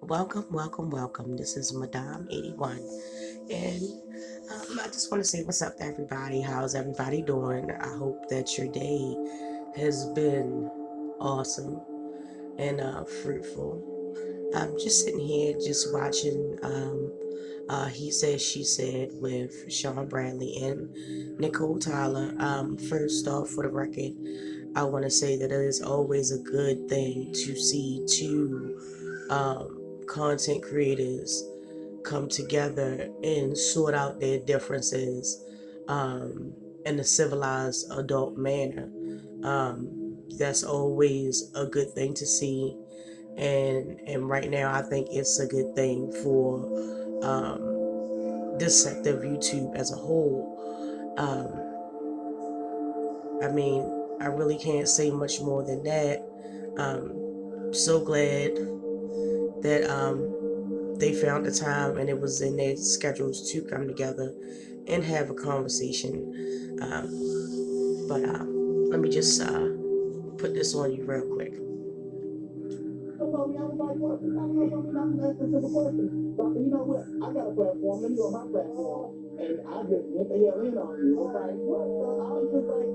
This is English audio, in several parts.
Welcome. This is Madame 81, and I just want to say what's up to everybody. How's everybody doing? I hope that your day has been awesome and fruitful. I'm just sitting here, just watching He Said, She Said with Shawn Bradley and Nicole Tyler. First off, for the record, I want to say that it is always a good thing to see two content creators come together and sort out their differences in a civilized adult manner. That's always a good thing to see, and right now I think it's a good thing for this sector of YouTube as a whole. I mean, I really can't say much more than that. So glad that they found the time and it was in their schedules to come together and have a conversation. But let me just put this on you real quick. But you know what? I got a platform. Let me go on my platform. And I just went the hell in on you. It's like, what the? I was just like,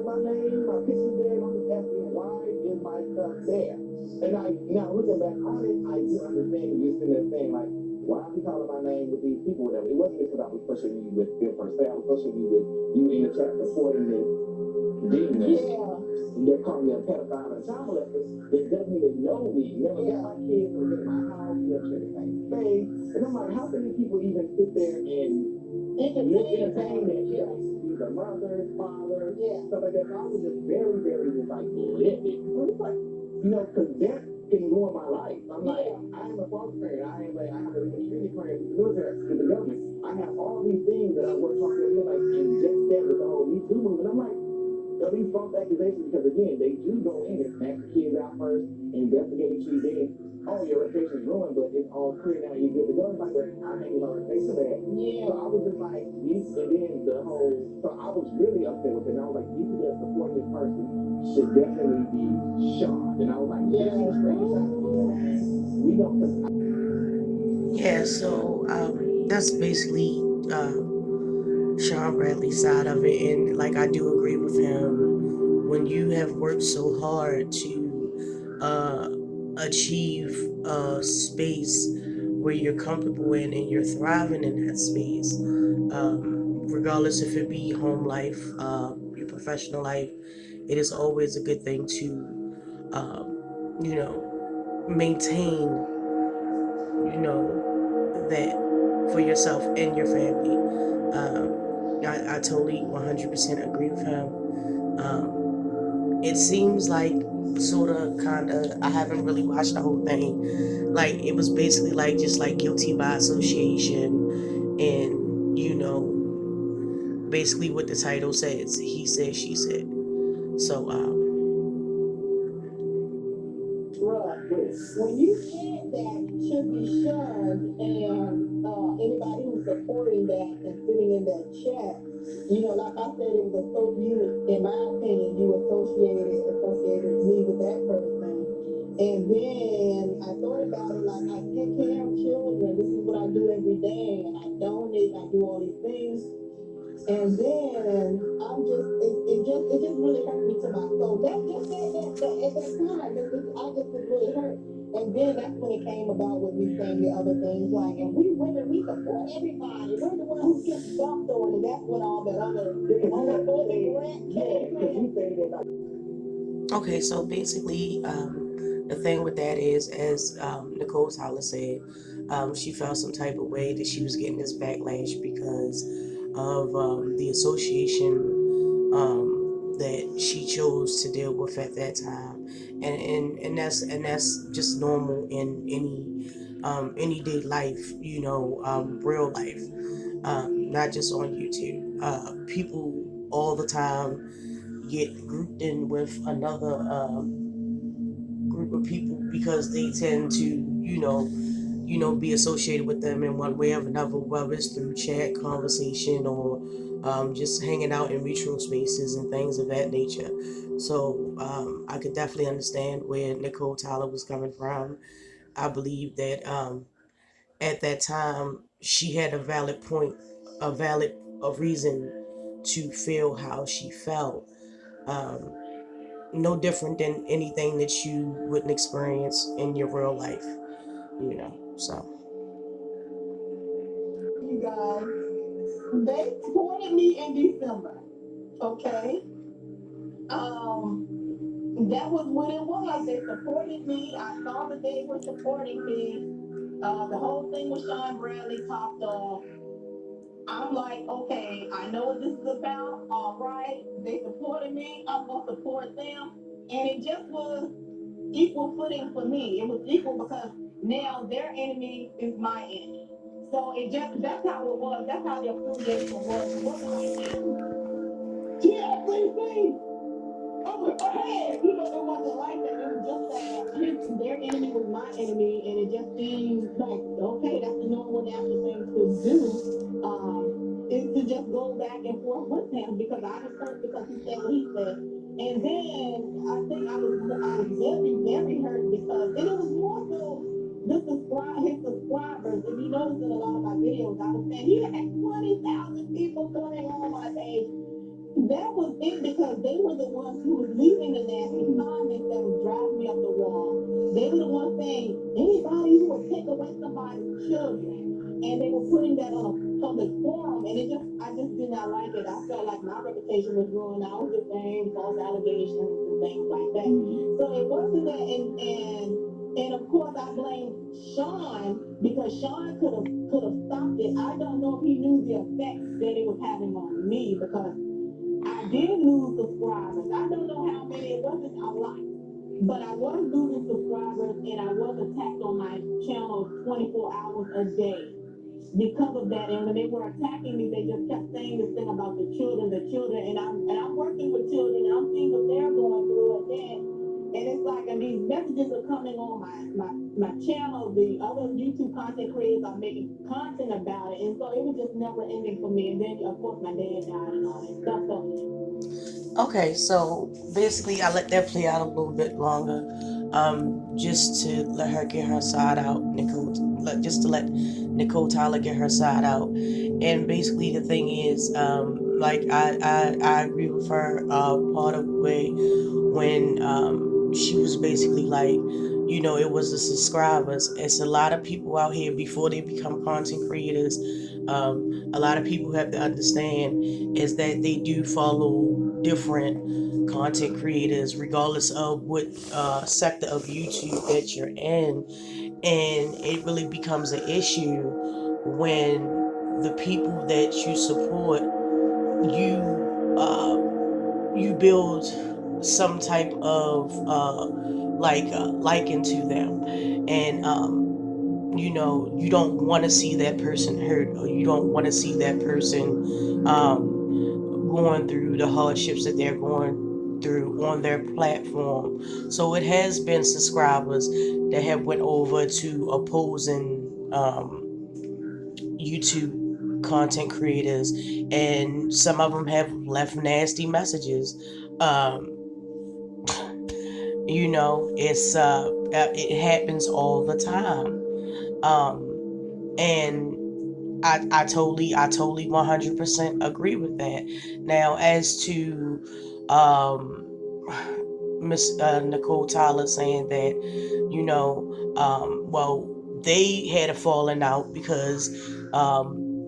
my name, my picture there, and I'm just asking, why is my stuff there? And now looking back on it, I do understand you sitting there saying, like, why are you calling my name with these people? Whatever. It wasn't because I was pushing you with them per se. I was pushing you with you in the chat supporting this demon. Yeah. And they're calling me a pedophile and child molester. They doesn't even know me. Never met my kids, never been in my house, never shared the same space. And I'm like, how can these people even sit there and entertain that shit? These are mothers, fathers, stuff like that. So I was just very just like livid. It's like, because that can ruin my life. I'm like, I am a foster parent. I have a extremely clearance with the military, with the government. I have all these things that I work hard to do, like, and just that with the whole Me Too movement. I'm like, these false accusations, because again, they do go in and snatch the kids out first, investigate you, then, oh, your reputation is ruined, but it's all clear now, you're good to go. It's like, well, I ain't gonna face of that. Yeah. So I was just like, and then the whole, so I was really upset with it, and I was like, these people that support this person should definitely be shot. And I was like, yeah, we don't. Yeah, so that's basically Shawn Bradley's side of it, and like I do agree with him. When you have worked so hard to achieve a space where you're comfortable in and you're thriving in that space, regardless if it be home life, your professional life, it is always a good thing to, maintain, that for yourself and your family. I totally 100% agree with him. It seems like sort of kind of, I haven't really watched the whole thing. Like, it was basically like just like guilty by association, and basically what the title says, he said, she said. So, when you said that should be shunned, and anybody who's supporting that and sitting in that chat, like I said, it was in my opinion, you associated me with that person. And then I thought about it, like, I take care of children. This is what I do every day, and I donate, I do all these things. And then it just really hurt me to my soul. That just that at that time, I just was really hurt. And then that's when it came about with me saying the other things like, and we women, we support everybody. We're the ones who get dumped on, and that's when all that other Okay, so basically, the thing with that is, as Nicole Tyler said, she felt some type of way that she was getting this backlash because of the association that she chose to deal with at that time, and that's just normal in any day life, real life, not just on YouTube. People all the time get grouped in with another group of people because they tend to, be associated with them in one way or another, whether it's through chat, conversation, or just hanging out in mutual spaces and things of that nature. So I could definitely understand where Nicole Tyler was coming from. I believe that at that time she had a valid point, a reason to feel how she felt. Um, no different than anything that you wouldn't experience in your real life, you know. So You guys, they supported me in December. Okay. Um, that was what it was. They supported me. I saw that they were supporting me. The whole thing with Shawn Bradley popped off. I'm like, okay, I know what this is about. All right, they supported me. I'm gonna support them, and it just was equal footing for me. It was equal because now their enemy is my enemy. So it just that's how it was. That's how the affiliation was. It wasn't like yeah, please. Oh, hey, you know, it wasn't like that. It was just that their enemy was my enemy, and it just seemed like okay, that's the normal natural thing to do. Is to just go back and forth with him because I was hurt because he said what he said, and then I think I was very hurt because and it was more so his subscribers. If you notice in a lot of my videos, I was saying he had 20,000 people coming on my page that was it because they were the ones who was leaving the nasty comments that was driving me up the wall. They were the ones saying anybody who would take away somebody's children, and they were putting that on a public forum, and I just did not like it. I felt like my reputation was ruined. I was defaming false allegations and things like that. So it wasn't that, and of course I blame Shawn because Shawn could have stopped it. I don't know if he knew the effects that it was having on me because I did lose subscribers. I don't know how many, it wasn't a lot, but I was losing subscribers and I was attacked on my channel 24 hours a day because of that. And when they were attacking me, they just kept saying this thing about the children, and I'm working with children, and I'm seeing what they're going through, and it's like, and these messages are coming on my channel. The other YouTube content creators are making content about it, and so it was just never ending for me. And then of course my dad died and all that stuff. okay, so basically, I let that play out a little bit longer, just to let her get her side out. Just to let Nicole Tyler get her side out, and basically the thing is, like I agree with her part of the way when she was basically like, you know, it was the subscribers. It's a lot of people out here before they become content creators. A lot of people have to understand is that they do follow different content creators regardless of what sector of YouTube that you're in, and it really becomes an issue when the people that you support, you build some type of liking to them, and you know, you don't want to see that person hurt, or you don't want to see that person going through the hardships that they're going through on their platform. So it has been subscribers that have went over to opposing YouTube content creators, and some of them have left nasty messages. Um, you know, it happens all the time. And I totally 100% agree with that. Now, as to um, Miss Nicole Tyler saying that, you know, well, they had a falling out because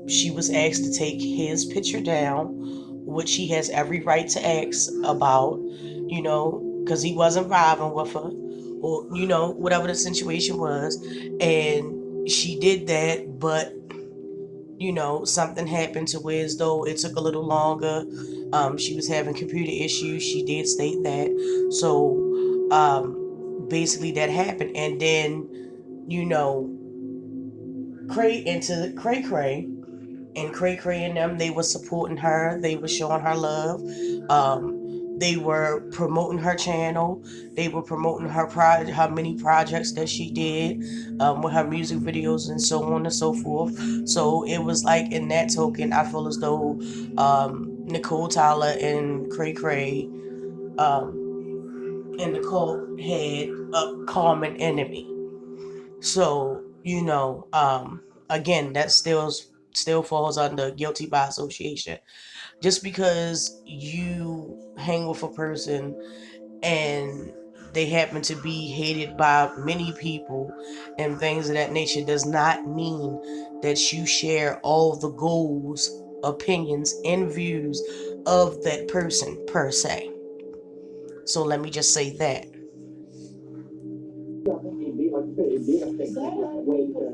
she was asked to take his picture down, which he has every right to ask about, you know, because he wasn't vibing with her, or, you know, whatever the situation was. And she did that, but you know, something happened to where as though it took a little longer. She was having computer issues. She did state that. So basically that happened. And then, you know, Cray Cray and Cray Cray and them, they were supporting her. They were showing her love. They were promoting her channel. They were promoting her many projects that she did with her music videos and so on and so forth. So it was like, in that token, I feel as though Nicole Tyler and Cray Cray and Nicole had a common enemy. So, again, that still falls under guilty by association. Just because you hang with a person and they happen to be hated by many people and things of that nature does not mean that you share all the goals, opinions, and views of that person per se. So let me just say that. I think it did, like you said, it did affect me in a way that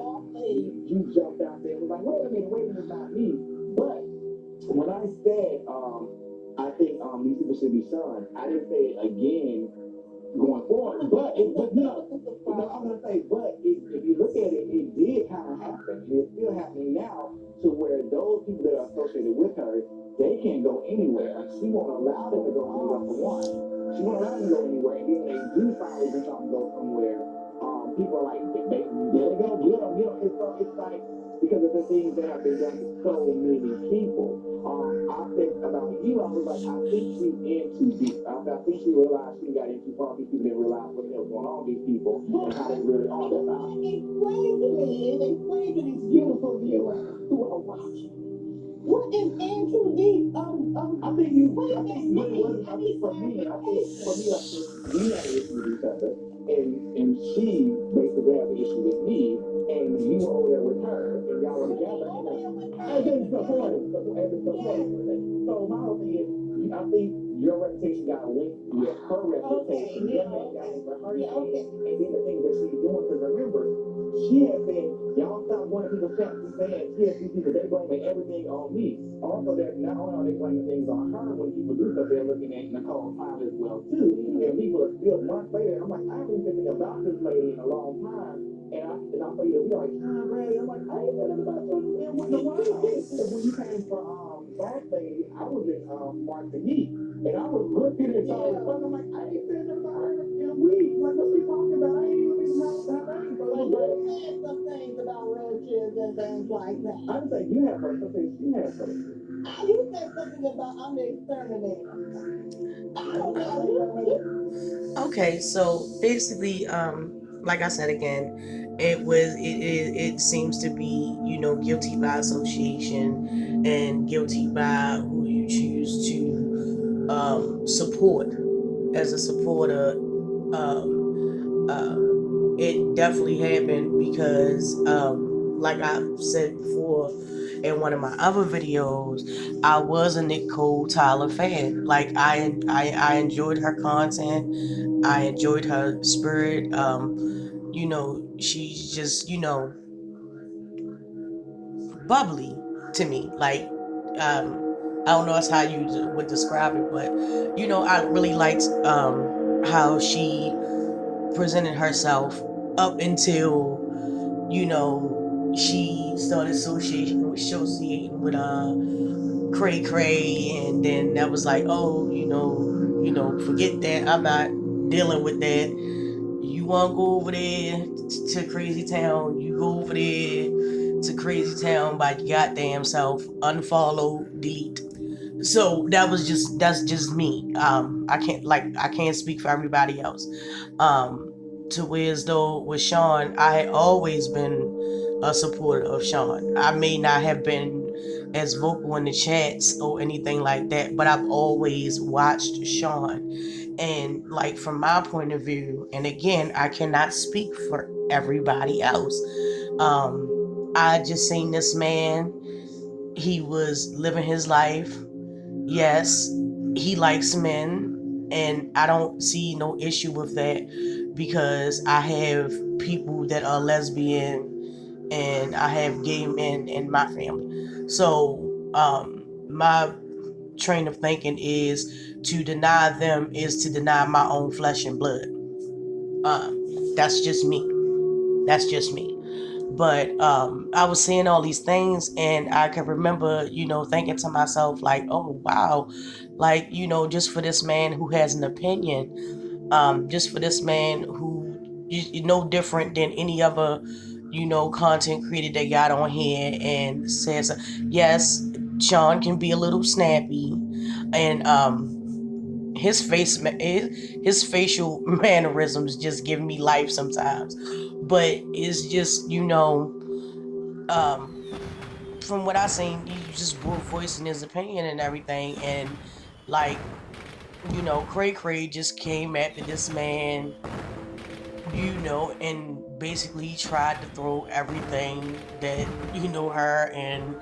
you jumped out there and was like, wait a minute, it's not me. But when I said, I think these people should be shunned, I didn't say it again going forward. But no, I'm gonna say, but if you look at it, it did kind of happen, and it's still happening now, to where those people that are associated with her, they can't go anywhere. Like she won't allow them to go anywhere for one. She won't allow them to go anywhere, and then when they do finally reach out and go somewhere, people are like, there they go, get them, get them. It's like because of the things that have been done to so many people. I said about you, I was like, I think she's in too deep. I think she realized she got in too far. These people didn't realize what the hell was going on with these people and how they really are. That's how. Explain to me and explain to these beautiful viewers who are watching. What is in too deep? I think you. I think what it was. I think for me, I think we had an issue with each other, and she basically had an issue with me, and you were over there with her, and y'all were together. And then supporting, So my whole thing is, I think your reputation got linked with her reputation. Your name got linked with her name, and then the things that she's doing. Because remember, she has been, y'all stop wanting people fancy saying, she has these people, they blaming everything on me. Also, that not only are they blaming things on her, when people do stuff, they're looking at Nicole file as well too. And people are still months later. I'm like, I haven't been thinking about this lady in a long time. And I thought you'd be like, Sean Brady. I'm like, I ain't been about you in a while. And when you came for Boss Lady, I was in Martinique. And I was looking at y'all and I'm like, I ain't said nothing about her in a week. Like, what we talking about? I ain't even been about that thing. So it was like, you said some things about roaches and things like that. I didn't say you had first. I said she had first. You said something about I'm the exterminator. I don't know. Okay, so basically, like I said again, it seems to be, guilty by association and guilty by who you choose to support as a supporter. It definitely happened because, like I said before in one of my other videos, I was a Nicole Tyler fan. Like I enjoyed her content. I enjoyed her spirit. She's just, bubbly to me. Like, I don't know how you would describe it, but I really liked how she presented herself up until she started associating with Cray Cray, and then that was like, oh, forget that. I'm not dealing with that. You want to go over there to Crazy Town, you go over there to Crazy Town by your goddamn self. Unfollow, delete. So that's just me. I can't speak for everybody else. To where as though with Shawn, I had always been a supporter of Shawn. I may not have been as vocal in the chats or anything like that, but I've always watched Shawn. And like from my point of view, and again, I cannot speak for everybody else. I just seen this man. He was living his life. Yes, he likes men, and I don't see no issue with that because I have people that are lesbian and I have gay men in my family. So, my train of thinking is to deny them is to deny my own flesh and blood. That's just me. That's just me. But I was seeing all these things, and I can remember, thinking to myself, like, oh, wow, like, just for this man who has an opinion, just for this man who is no different than any other, content creator that got on here and says, yes, Shawn can be a little snappy, and his facial mannerisms just give me life sometimes. But it's just, um, from what I seen, you just voicing his opinion and everything, and like, Cray Cray just came after this man, and basically tried to throw everything that, her and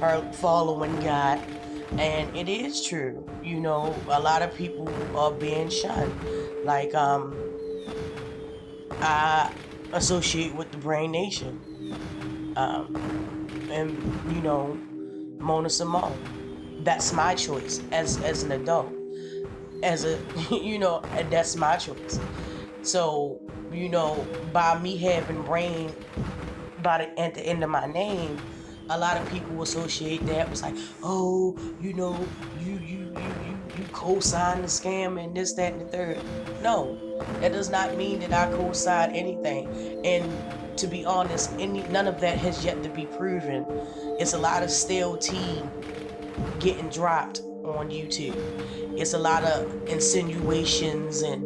her following got. And it is true, a lot of people are being shunned. Like, I associate with the Brain Nation. And, Mona Simone. That's my choice as an adult. As a, that's my choice. So, by me having Brain at the end of my name, a lot of people associate that was like, oh, you co-sign the scam and this, that, and the third. No, that does not mean that I co-sign anything. And to be honest, none of that has yet to be proven. It's a lot of stale tea getting dropped on YouTube. It's a lot of insinuations and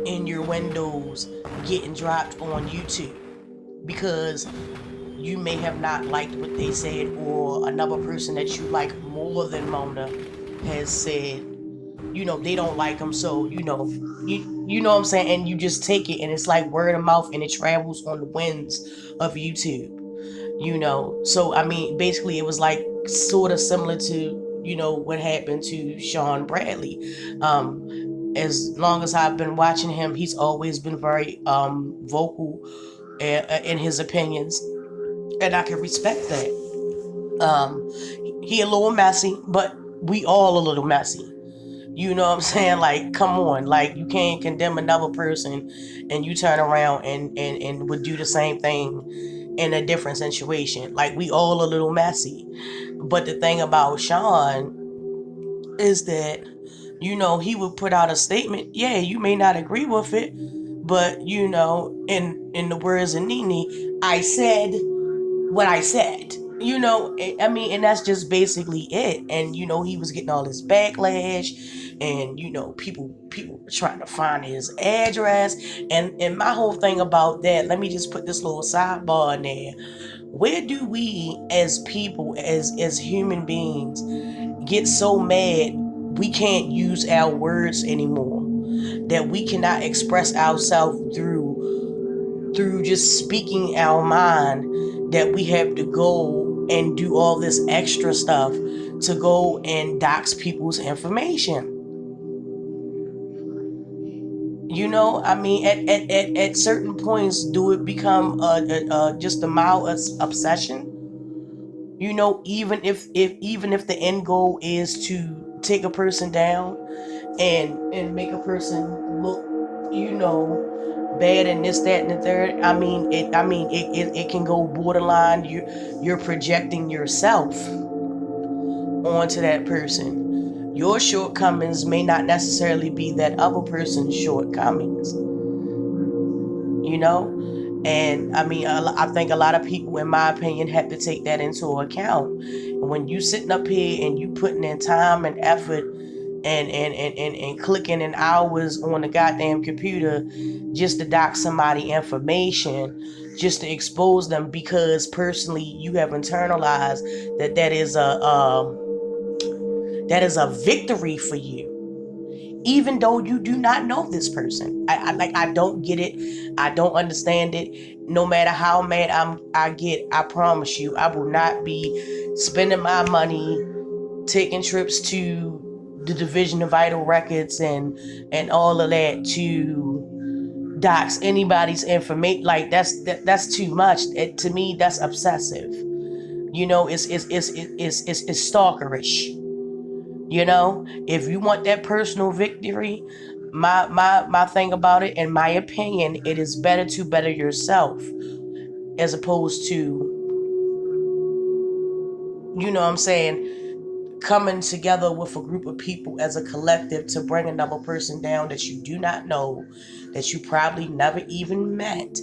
innuendos getting dropped on YouTube because you may have not liked what they said, or another person that you like more than Mona has said, they don't like them. So, you know what I'm saying? And you just take it, and it's like word of mouth, and it travels on the winds of YouTube. So I mean, basically it was like sort of similar to, what happened to Shawn Bradley. As long as I've been watching him, he's always been very vocal in his opinions, and I can respect that. He a little messy, but we all a little messy. You know what I'm saying? Like, come on. Like, you can't condemn another person and you turn around and would do the same thing in a different situation. Like, we all a little messy. But the thing about Shawn is that, he would put out a statement. Yeah, you may not agree with it, but, in the words of Nene, I said what I said. I mean, and that's just basically it. And, he was getting all this backlash, and, people were trying to find his address. And my whole thing about that, let me just put this little sidebar in there. Where do we as people, as human beings, get so mad we can't use our words anymore? That we cannot express ourselves through just speaking our mind, that we have to go and do all this extra stuff to go and dox people's information. I mean, at certain points, do it become just a mild obsession? Even if the end goal is to take a person down and make a person look, bad and this, that, and the third. It can go borderline. You're projecting yourself onto that person. Your shortcomings may not necessarily be that other person's shortcomings. And I mean, I think a lot of people, in my opinion, have to take that into account. When you sitting up here and you putting in time and effort and clicking in hours on the goddamn computer just to dock somebody information, just to expose them, because personally you have internalized that is a victory for you, even though you do not know this person. I don't get it. I don't understand it. No matter how mad I get, I promise you, I will not be spending my money taking trips to the Division of Vital Records and all of that to dox anybody's information. Like, that's too much. To me, that's obsessive. It's stalkerish. If you want that personal victory, my thing about it, in my opinion, it is better to better yourself as opposed to, what I'm saying, coming together with a group of people as a collective to bring another person down that you do not know, that you probably never even met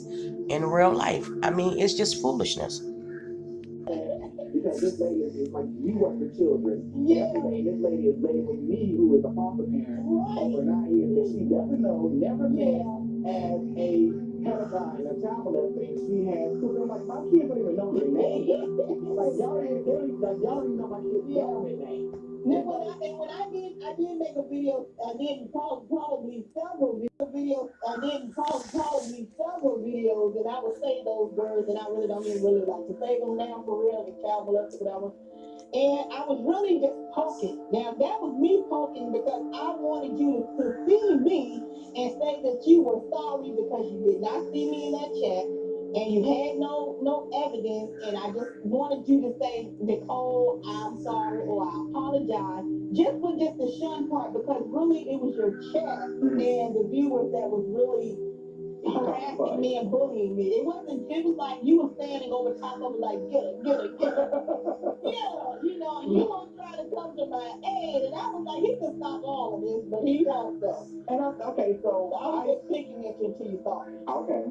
in real life. I mean, it's just foolishness. Because because this lady is like, you work with children. Yeah. This lady is labeling me, who is a foster parent, for 9 years that she doesn't know, never met, as a pedophile and a child molester. She has children. Like, my kids don't even know their name. Like, y'all ain't, like, y'all don't even know my kids' government name. When I did make a video, I did probably several videos, and I would say those words, and I really don't even really like to say them now for real, the child molester, whatever. And I was really just poking. Now, that was me poking because I wanted you to see me and say that you were sorry because you did not see me in that chat and you had no evidence. And I just wanted you to say, Nicole, I'm sorry, or I apologize, just for just the shun part, because really it was your chat and the viewers that was really harassing me and bullying me. It was like you were standing over top of it like, get it. Yeah, you know, you were trying to come to my aid, and I was like, he can stop all of this, but he won't though. And okay, so I was just picking at you until you thought. Okay.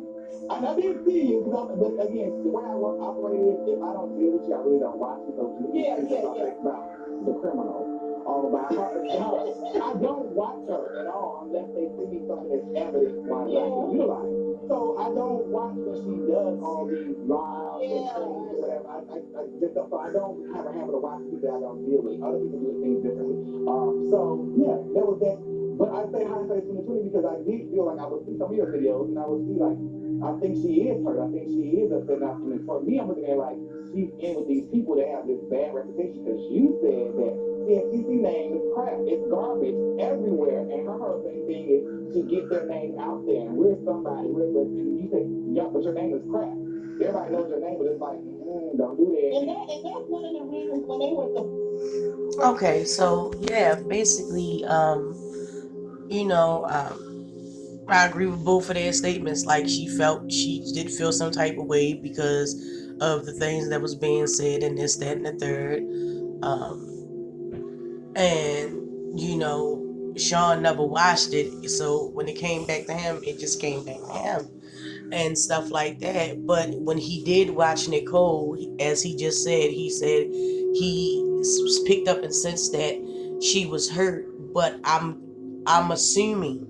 And I did see you, but again, the way I operate is, if I don't deal with you, I really don't watch it. So yeah. About the criminal. About her. I don't watch her at all unless they see me something that's evident why I can utilize. So I don't watch when she does all these lives and things or whatever. I just don't. So I don't have a habit of watching people that I don't deal with. Other people do things differently. So yeah, there was that. But I say hindsight 2020 because I did feel like I would see some of your videos and I would see like, I think she is hurt. I think she is upset. And for me, I'm looking at like, she's in with these people that have this bad reputation because you said that CNCC name is crap. It's garbage everywhere. And her whole thing is to get their name out there. And we're somebody. And you say, yeah, but your name is crap. Everybody knows your name, but it's like, don't do that. And that's one of the reasons when they were the... Okay, so yeah, basically, I agree with both of their statements. Like, she did feel some type of way because of the things that was being said and this, that, and the third. And Shawn never watched it, so when it came back to him, it just came back to him and stuff like that. But when he did watch Nicole, as he just said, he said he picked up and sensed that she was hurt. But I'm assuming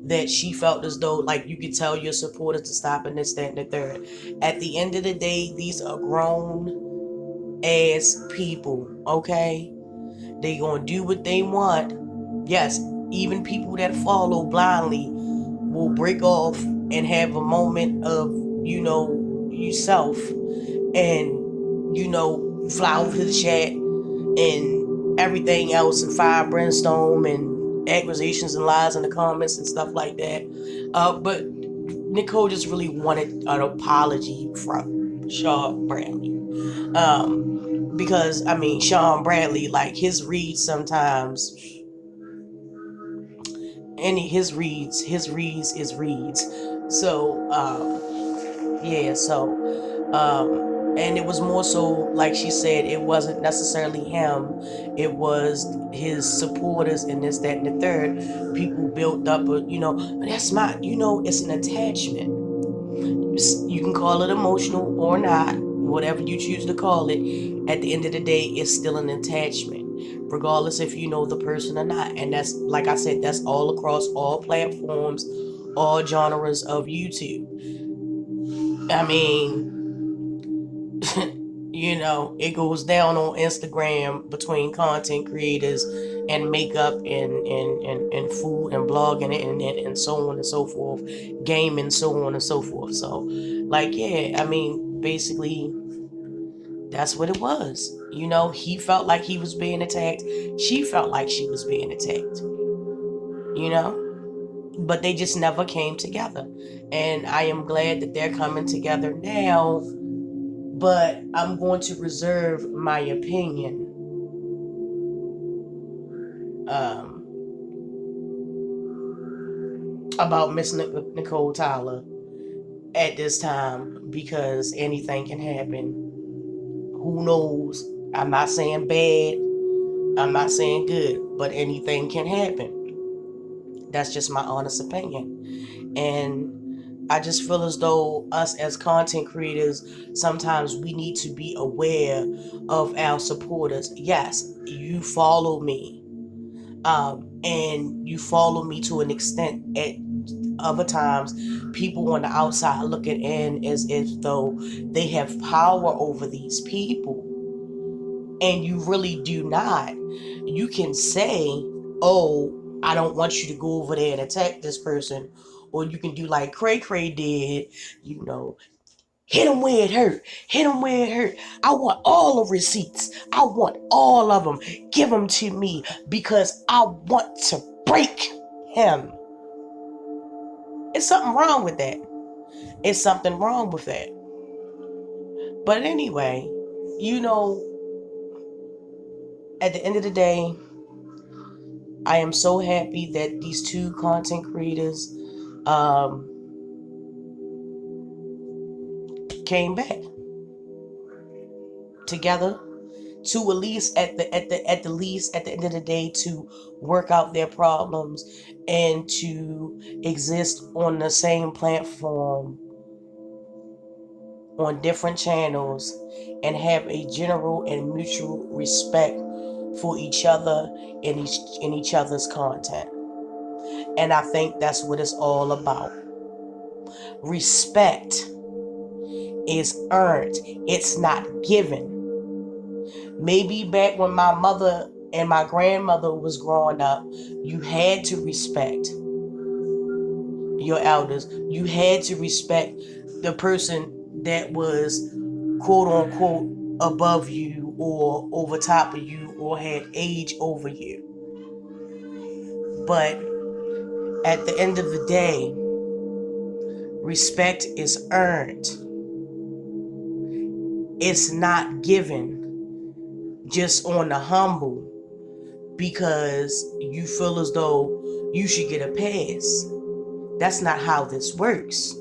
that she felt as though, like, you could tell your supporters to stop and this, that, and the third. At the end of the day, these are grown ass people, okay? They gonna do what they want. Yes, even people that follow blindly will break off and have a moment of, yourself and, fly over to the chat and everything else and fire brimstone and accusations and lies in the comments and stuff like that. But Nicole just really wanted an apology from Shawn Bradley. Because, Shawn Bradley, like, his reads sometimes, his reads is reads. So, and it was more so, like she said, it wasn't necessarily him, it was his supporters and this, that, and the third. People built up that's not, it's an attachment. You can call it emotional or not, whatever you choose to call it. At the end of the day, it's still an attachment, regardless if you know the person or not. And that's, like I said, that's all across all platforms, all genres of YouTube. It goes down on Instagram between content creators and makeup and food and blogging and so on and so forth, gaming, so on and so forth. So, like, yeah, basically, that's what it was. He felt like he was being attacked. She felt like she was being attacked. But they just never came together. And I am glad that they're coming together now. But I'm going to reserve my opinion about Miss Nicole Tyler at this time, because anything can happen. Who knows? I'm not saying bad, I'm not saying good, but anything can happen. That's just my honest opinion. And I just feel as though us as content creators, sometimes we need to be aware of our supporters. Yes, you follow me, and you follow me to an extent. At other times, people on the outside looking in as if though they have power over these people, and you really do not. You can say, "Oh, I don't want you to go over there and attack this person," or you can do like Cray Cray did, you know, hit them where it hurt. Hit them where it hurt. I want all the receipts. I want all of them. Give them to me because I want to break him. It's something wrong with that. It's something wrong with that. But anyway, you know, at the end of the day, I am so happy that these two content creators came back together to at least at the end of the day to work out their problems and to exist on the same platform on different channels and have a general and mutual respect for each other and each other's content. And I think that's what it's all about. Respect is earned. It's not given. Maybe back when my mother and my grandmother was growing up, you had to respect your elders. You had to respect the person that was quote unquote above you or over top of you or had age over you. But at the end of the day, respect is earned. It's not given just on the humble because you feel as though you should get a pass. That's not how this works.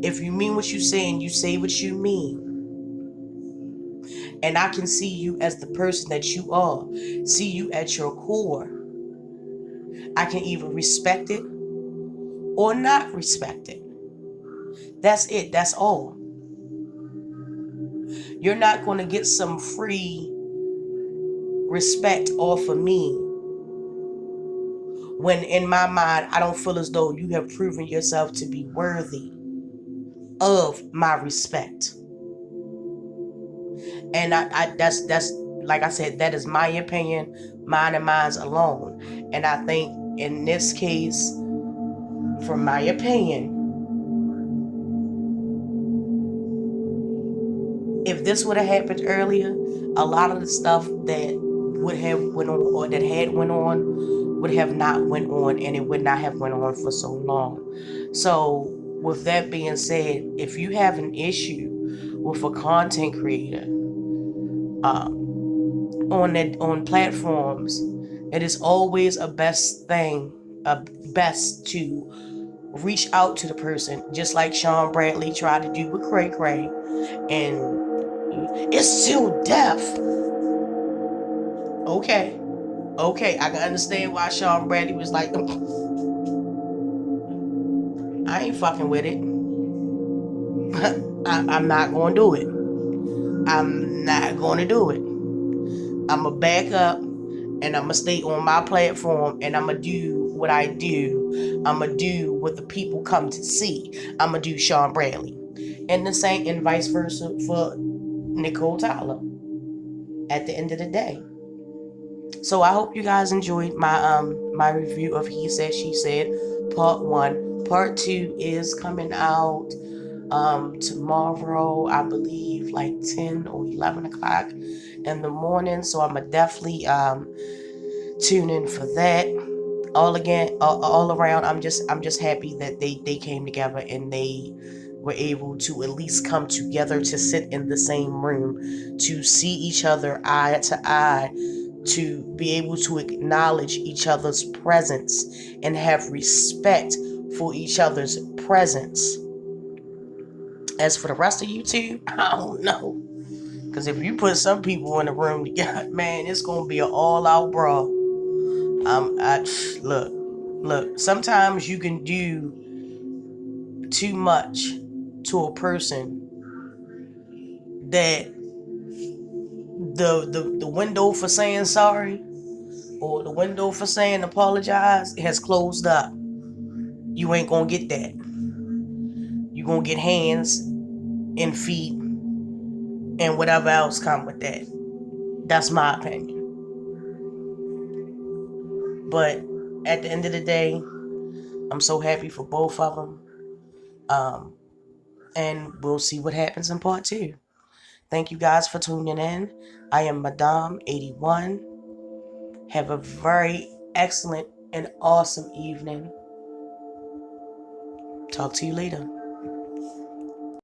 If you mean what you say and you say what you mean, and I can see you as the person that you are, see you at your core, I can either respect it or not respect it. That's it. That's all. You're not going to get some free respect off of me when in my mind I don't feel as though you have proven yourself to be worthy of my respect. And I that's like I said, that is my opinion, mine and mine's alone. And I think in this case, from my opinion, if this would have happened earlier, a lot of the stuff that would have went on or that had went on would have not went on, and it would not have went on for so long. So with that being said, if you have an issue with a content creator on platforms, it is always best to reach out to the person, just like Shawn Bradley tried to do with Cray Cray, and it's still death. Okay, I can understand why Shawn Bradley was like, I ain't fucking with it. I'm not going to do it. I'm not going to do it. I'm going to back up and I'm going to stay on my platform and I'm going to do what I do. I'm going to do what the people come to see. I'm going to do Shawn Bradley. And the same and vice versa for Nicole Tyler at the end of the day. So I hope you guys enjoyed my review of He Said, She Said Part 1. Part 2 is coming out tomorrow, I believe, like 10 or 11 o'clock in the morning. So I'm going to definitely tune in for that. All around, I'm just happy that they came together and they were able to at least come together to sit in the same room, to see each other eye to eye, to be able to acknowledge each other's presence and have respect for each other's presence. As for the rest of YouTube, I don't know. Because if you put some people in the room together, man, it's going to be an all-out brawl. Look, Look, sometimes you can do too much to a person that the window for saying sorry or the window for saying apologize has closed up. You ain't gonna get that. You gonna get hands and feet and whatever else come with that. That's my opinion. But at the end of the day, I'm so happy for both of them. And we'll see what happens in part 2. Thank you guys for tuning in. I am Madame81. Have a very excellent and awesome evening. Talk to you later.